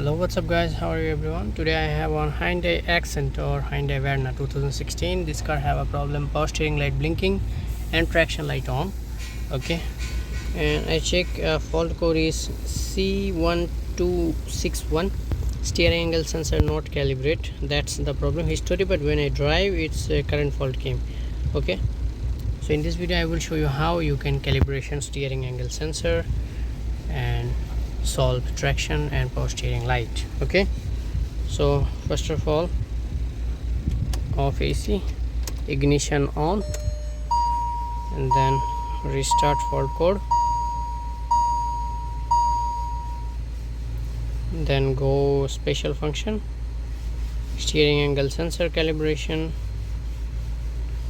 Hello, what's up guys, how are you everyone? Today I have on Hyundai Accent or Hyundai Verna 2016. This car have a problem, power steering light blinking and traction light on. Okay, and I check fault code is C1261 steering angle sensor not calibrate. That's the problem history, but when I drive it's current fault came. Okay, so in this video I will show you how you can calibration steering angle sensor and solve traction and power steering light. Okay, so first of all, off AC, ignition on, and then restart fault code, then go special function, steering angle sensor calibration,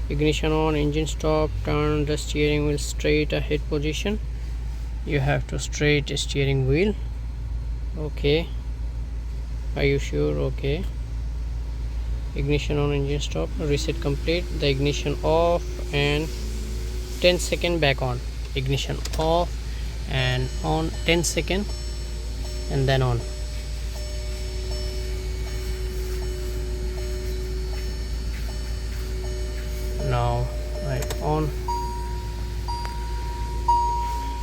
ignition on, engine stop, turn the steering wheel straight ahead position. You have to straight steering wheel. Okay, are you sure? Okay, ignition on, engine stop, reset complete, the ignition off and 10 second back on, ignition off and on 10 second and then on. Now right on,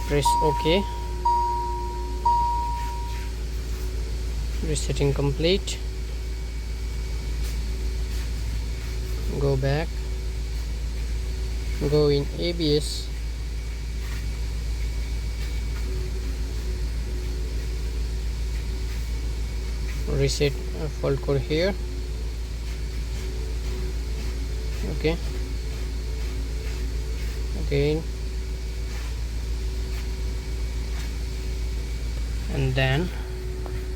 press OK, resetting complete, go back, go in ABS, reset fault code here. Okay, again, and then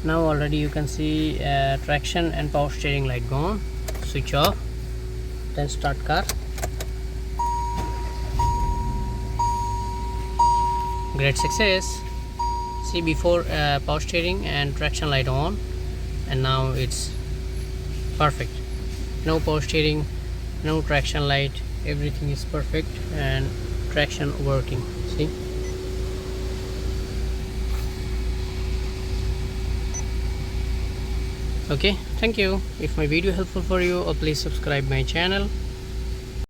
now already you can see traction and power steering light gone. Switch off, then start car. Great success. See, before power steering and traction light on, and now it's perfect. No power steering, no traction light, everything is perfect and traction working. See, okay, thank you. If my video helpful for you, please subscribe my channel.